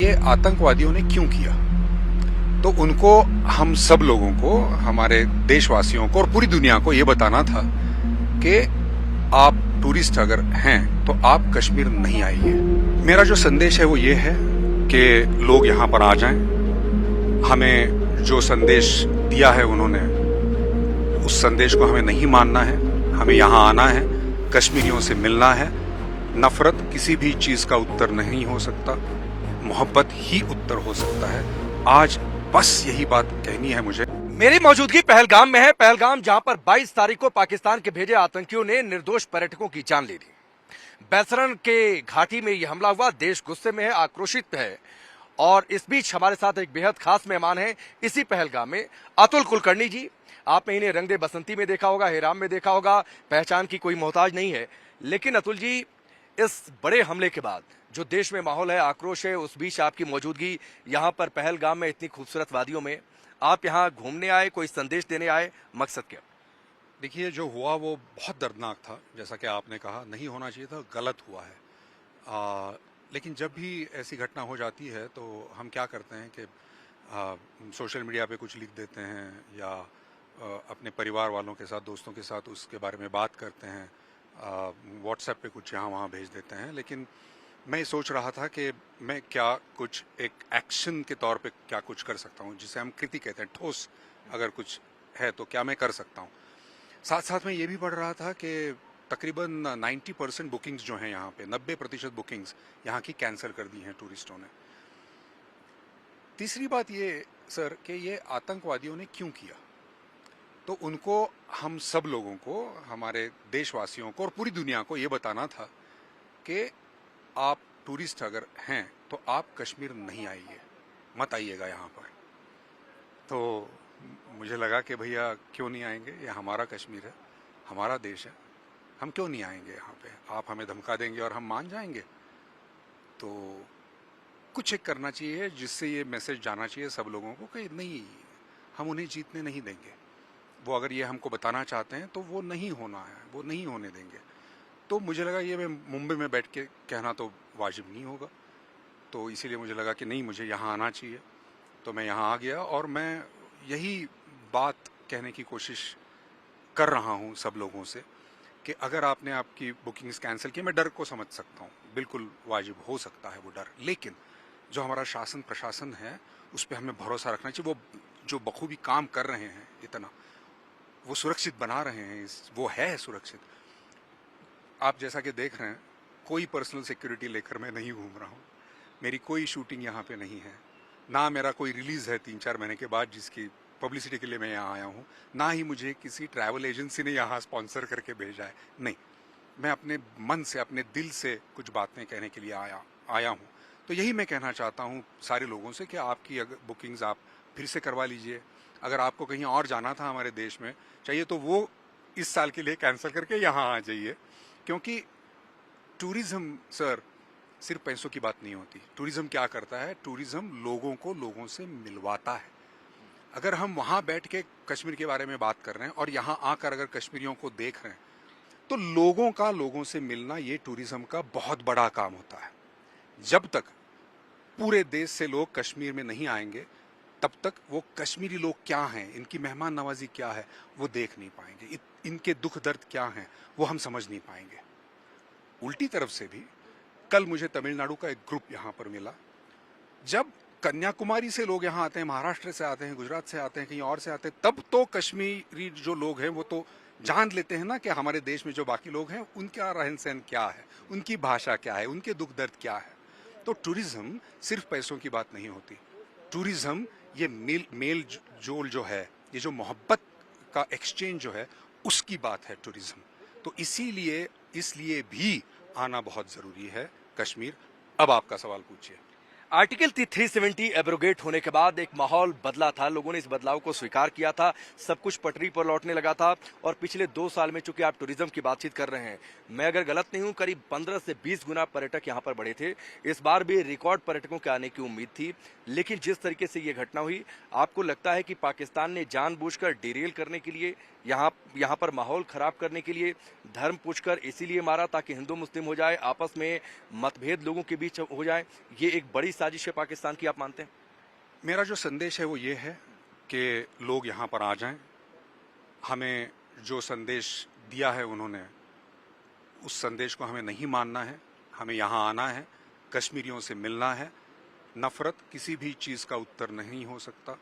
ये आतंकवादियों ने क्यों किया। तो उनको, हम सब लोगों को, हमारे देशवासियों को और पूरी दुनिया को ये बताना था कि आप टूरिस्ट अगर हैं तो आप कश्मीर नहीं आइए। मेरा जो संदेश है वो ये है कि लोग यहाँ पर आ जाएं। हमें जो संदेश दिया है उन्होंने, उस संदेश को हमें नहीं मानना है। हमें यहाँ आना है, कश्मीरियों से मिलना है। नफरत किसी भी चीज का उत्तर नहीं हो सकता, मोहब्बत ही उत्तर हो सकता है। आज बस यही बात कहनी है मुझे। मेरी मौजूदगी पहलगाम में है। पहलगाम जहां पर 22 तारीख को पाकिस्तान के भेजे आतंकियों ने निर्दोष पर्यटकों की जान ले ली। बैसरन के घाटी में यह हमला हुआ। देश गुस्से में है, आक्रोशित है। और इस बीच हमारे साथ एक बेहद खास मेहमान है इसी पहलगाम में, अतुल कुलकर्णी जी। आपने इन्हें रंग दे बसंती में देखा होगा, हेराम में देखा होगा, पहचान की कोई मोहताज नहीं है। लेकिन अतुल जी, इस बड़े हमले के बाद जो देश में माहौल है, आक्रोश है, उस बीच आपकी मौजूदगी यहाँ पर पहलगाम में इतनी खूबसूरत वादियों में, आप यहाँ घूमने आए, कोई संदेश देने आए, मकसद क्या? देखिए, जो हुआ वो बहुत दर्दनाक था। जैसा कि आपने कहा, नहीं होना चाहिए था, गलत हुआ है। लेकिन जब भी ऐसी घटना हो जाती है तो हम क्या करते हैं कि सोशल मीडिया पे कुछ लिख देते हैं या अपने परिवार वालों के साथ, दोस्तों के साथ उसके बारे में बात करते हैं, व्हाट्सएप पे कुछ यहाँ वहाँ भेज देते हैं। लेकिन मैं सोच रहा था कि मैं क्या कुछ एक एक्शन के तौर पे क्या कुछ कर सकता हूँ, जिसे हम कृति कहते हैं, ठोस अगर कुछ है तो क्या मैं कर सकता हूँ। साथ साथ में ये भी पढ़ रहा था कि तकरीबन 90% बुकिंग्स जो हैं यहाँ पे, 90% बुकिंग्स यहाँ की कैंसिल कर दी हैं टूरिस्टों ने। तीसरी बात ये सर कि ये आतंकवादियों ने क्यों किया। तो उनको, हम सब लोगों को, हमारे देशवासियों को और पूरी दुनिया को ये बताना था कि आप टूरिस्ट अगर हैं तो आप कश्मीर नहीं आइए, मत आइएगा यहाँ पर। तो मुझे लगा कि भैया क्यों नहीं आएंगे, ये हमारा कश्मीर है, हमारा देश है, हम क्यों नहीं आएंगे यहाँ पे। आप हमें धमका देंगे और हम मान जाएंगे। तो कुछ एक करना चाहिए जिससे ये मैसेज जाना चाहिए सब लोगों को कि नहीं, हम उन्हें जीतने नहीं देंगे। वो अगर ये हमको बताना चाहते हैं तो वो नहीं होना है, वो नहीं होने देंगे। तो मुझे लगा ये मैं मुंबई में बैठ के कहना तो वाजिब नहीं होगा, तो इसीलिए मुझे लगा कि नहीं, मुझे यहाँ आना चाहिए। तो मैं यहाँ आ गया और मैं यही बात कहने की कोशिश कर रहा हूँ सब लोगों से कि अगर आपने आपकी बुकिंग्स कैंसिल की, मैं डर को समझ सकता हूँ, बिल्कुल वाजिब हो सकता है वो डर। लेकिन जो हमारा शासन प्रशासन है उस पर हमें भरोसा रखना चाहिए। वो जो बखूबी काम कर रहे हैं, इतना वो सुरक्षित बना रहे हैं, वो है सुरक्षित। आप जैसा कि देख रहे हैं, कोई पर्सनल सिक्योरिटी लेकर मैं नहीं घूम रहा हूँ। मेरी कोई शूटिंग यहाँ पे नहीं है, ना मेरा कोई रिलीज है 3-4 महीने के बाद जिसकी पब्लिसिटी के लिए मैं यहाँ आया हूँ, ना ही मुझे किसी ट्रैवल एजेंसी ने यहाँ स्पॉन्सर करके भेजा है। नहीं, मैं अपने मन से, अपने दिल से कुछ बातें कहने के लिए आया हूँ। तो यही मैं कहना चाहता हूँ सारे लोगों से कि आपकी अगर बुकिंग्स आप फिर से करवा लीजिए। अगर आपको कहीं और जाना था हमारे देश में चाहिए तो वो इस साल के लिए कैंसिल करके यहाँ आ जाइए। क्योंकि टूरिज्म सर सिर्फ पैसों की बात नहीं होती। टूरिज्म क्या करता है, टूरिज्म लोगों को लोगों से मिलवाता है। अगर हम वहाँ बैठ के कश्मीर के बारे में बात कर रहे हैं और यहाँ आकर अगर कश्मीरियों को देख रहे हैं, तो लोगों का लोगों से मिलना ये टूरिज्म का बहुत बड़ा काम होता है। जब तक पूरे देश से लोग कश्मीर में नहीं आएंगे, तब तक वो कश्मीरी लोग क्या हैं, इनकी मेहमान नवाजी क्या है, वो देख नहीं पाएंगे। इनके दुख दर्द क्या हैं, वो हम समझ नहीं पाएंगे। उल्टी तरफ से भी कल मुझे तमिलनाडु का एक ग्रुप यहाँ पर मिला। जब कन्याकुमारी से लोग यहाँ आते हैं, महाराष्ट्र से आते हैं, गुजरात से आते हैं, कहीं और से आते हैं, तब तो कश्मीरी जो लोग हैं वो तो जान लेते हैं ना कि हमारे देश में जो बाकी लोग हैं उनका रहन सहन क्या है, उनकी भाषा क्या है, उनके दुख दर्द क्या है। तो टूरिज्म सिर्फ पैसों की बात नहीं होती। टूरिज्म ये मेल जोल जो है, ये जो मोहब्बत का एक्सचेंज जो है, उसकी बात है टूरिज्म। तो इसलिए भी आना बहुत जरूरी है कश्मीर। अब आपका सवाल पूछिए। आर्टिकल 370 एब्रोगेट होने के बाद एक माहौल बदला था, लोगों ने इस बदलाव को स्वीकार किया था, सब कुछ पटरी पर लौटने लगा था। और पिछले 2 साल में, चूंकि आप टूरिज्म की बातचीत कर रहे हैं, मैं अगर गलत नहीं हूं, करीब 15 से 20 गुना पर्यटक यहां पर बढ़े थे। इस बार भी रिकॉर्ड पर्यटकों के आने की उम्मीद थी। लेकिन जिस तरीके से ये घटना हुई, आपको लगता है कि पाकिस्तान ने जानबूझकर डिरेल करने के लिए यहाँ पर माहौल खराब करने के लिए धर्म पूछकर इसीलिए मारा ताकि हिंदू मुस्लिम हो जाए, आपस में मतभेद लोगों के बीच हो जाए, ये एक बड़ी साजिश है पाकिस्तान की, आप मानते हैं? मेरा जो संदेश है वो ये है कि लोग यहाँ पर आ जाएं। हमें जो संदेश दिया है उन्होंने, उस संदेश को हमें नहीं मानना है। हमें यहाँ आना है, कश्मीरियों से मिलना है। नफरत किसी भी चीज़ का उत्तर नहीं हो सकता,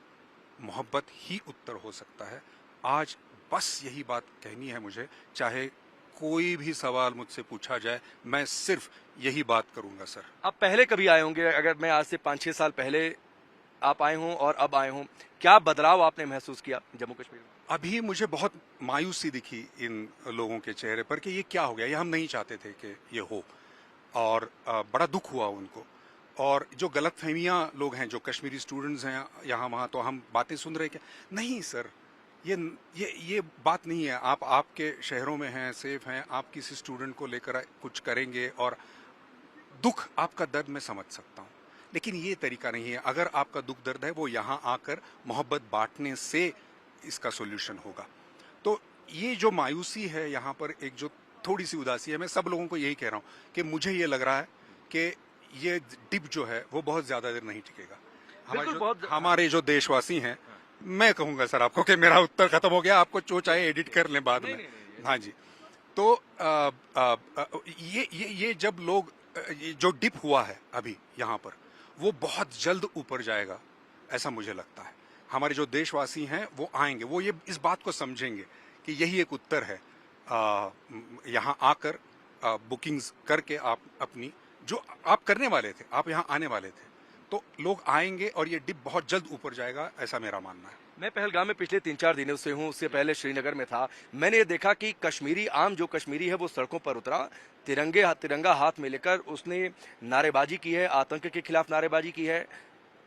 मोहब्बत ही उत्तर हो सकता है। आज बस यही बात कहनी है मुझे, चाहे कोई भी सवाल मुझसे पूछा जाए, मैं सिर्फ यही बात करूंगा सर। आप पहले कभी आए होंगे, अगर मैं आज से 5-6 साल पहले आप आए हों और अब आए हों, क्या बदलाव आपने महसूस किया जम्मू कश्मीर में? अभी मुझे बहुत मायूसी दिखी इन लोगों के चेहरे पर कि ये क्या हो गया, ये हम नहीं चाहते थे कि ये हो, और बड़ा दुख हुआ उनको। और जो गलतफहमियां लोग हैं, जो कश्मीरी स्टूडेंट्स हैं यहाँ वहाँ, तो हम बातें सुन रहे क्या? नहीं सर, ये बात नहीं है। आप आपके शहरों में हैं, सेफ हैं, आप किसी स्टूडेंट को लेकर कुछ करेंगे, और दुख आपका दर्द मैं समझ सकता हूँ, लेकिन ये तरीका नहीं है। अगर आपका दुख दर्द है, वो यहाँ आकर मोहब्बत बांटने से इसका सोल्यूशन होगा। तो ये जो मायूसी है यहाँ पर, एक जो थोड़ी सी उदासी है, मैं सब लोगों को यही कह रहा हूँ कि मुझे ये लग रहा है कि ये डिप जो है वो बहुत ज्यादा देर नहीं टिकेगा। हमारे जो देशवासी हैं, मैं कहूंगा सर आपको कि मेरा उत्तर खत्म हो गया, आपको जो चाहे एडिट कर लें बाद में। हाँ जी, तो ये जब लोग, ये जो डिप हुआ है अभी यहाँ पर, वो बहुत जल्द ऊपर जाएगा, ऐसा मुझे लगता है। हमारे जो देशवासी हैं वो आएंगे, वो ये इस बात को समझेंगे कि यही एक उत्तर है। यहाँ आकर बुकिंग्स करके आप अपनी, जो आप करने वाले थे, आप यहाँ आने वाले थे, तो लोग आएंगे और ये डिप बहुत जल्द ऊपर जाएगा, ऐसा मेरा मानना है। मैं पहलगाम में पिछले 3-4 दिनों से हूँ, उससे पहले श्रीनगर में था। मैंने ये देखा कि कश्मीरी, आम जो कश्मीरी है वो सड़कों पर उतरा, तिरंगा हाथ में लेकर उसने नारेबाजी की है, आतंक के खिलाफ नारेबाजी की है,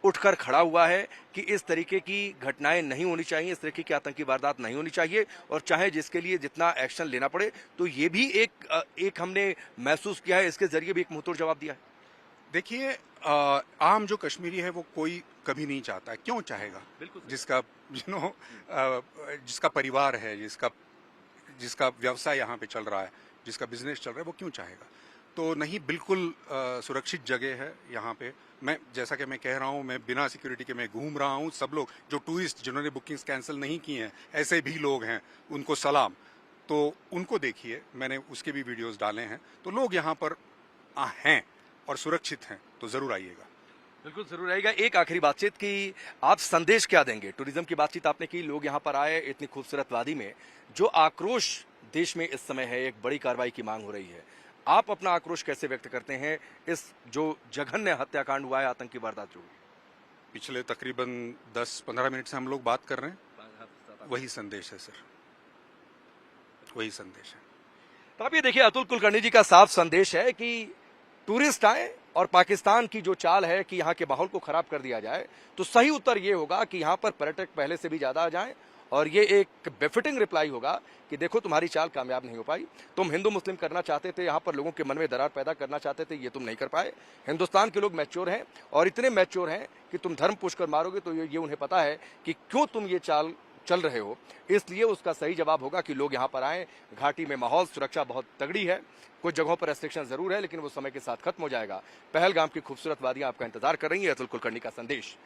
उठकर खड़ा हुआ है कि इस तरीके की घटनाएं नहीं होनी चाहिए, इस तरीके की आतंकी वारदात नहीं होनी चाहिए, और चाहे जिसके लिए जितना एक्शन लेना पड़े। तो ये भी एक हमने महसूस किया है, इसके जरिए भी एक मुंहतोड़ जवाब दिया है। देखिए, आम जो कश्मीरी है वो कोई कभी नहीं चाहता है, क्यों चाहेगा? जिसका जिसका परिवार है, जिसका व्यवसाय यहाँ पे चल रहा है, जिसका बिजनेस चल रहा है, वो क्यों चाहेगा? तो नहीं, बिल्कुल सुरक्षित जगह है यहाँ पे। मैं, जैसा कि मैं कह रहा हूँ, मैं बिना सिक्योरिटी के मैं घूम रहा हूँ। सब लोग जो टूरिस्ट, जिन्होंने बुकिंग्स कैंसिल नहीं की हैं, ऐसे भी लोग हैं, उनको सलाम। तो उनको देखिए, मैंने उसके भी वीडियोस डाले हैं। तो लोग यहाँ पर हैं और सुरक्षित हैं, तो जरूर आइएगा। बिल्कुल जरूर आएगा। एक आखिरी बातचीत की, आप संदेश क्या देंगे? टूरिज्म की बातचीत आपने की, लोग यहाँ पर आए इतनी खूबसूरत वादी में, जो आक्रोश देश में इस समय है, एक बड़ी कार्रवाई की मांग हो रही है, आप अपना आक्रोश कैसे व्यक्त करते हैं इस जो जघन्य हत्याकांड हुआ है, आतंकी वारदात जो हुई? पिछले तकरीबन 10-15 मिनट से हम लोग बात कर रहे हैं, वही संदेश है सर, वही संदेश है। तो आप ये देखिए, अतुल कुलकर्णी जी का साफ संदेश है कि टूरिस्ट आए, और पाकिस्तान की जो चाल है कि यहाँ के माहौल को खराब कर दिया जाए, तो सही उत्तर ये होगा कि यहाँ पर पर्यटक पहले से भी ज्यादा आ जाएं, और ये एक बेफिटिंग रिप्लाई होगा कि देखो तुम्हारी चाल कामयाब नहीं हो पाई, तुम हिंदू मुस्लिम करना चाहते थे, यहाँ पर लोगों के मन में दरार पैदा करना चाहते थे, ये तुम नहीं कर पाए। हिंदुस्तान के लोग मैच्योर हैं, और इतने मैच्योर हैं कि तुम धर्म पूछकर मारोगे तो ये उन्हें पता है कि क्यों तुम ये चाल चल रहे हो। इसलिए उसका सही जवाब होगा कि लोग यहाँ पर आएं। घाटी में माहौल, सुरक्षा बहुत तगड़ी है, कुछ जगहों पर रेस्ट्रिक्शन जरूर है, लेकिन वो समय के साथ खत्म हो जाएगा। पहलगाम की खूबसूरत वादियां आपका इंतजार कर रही है। अतुल कुलकर्णी का संदेश।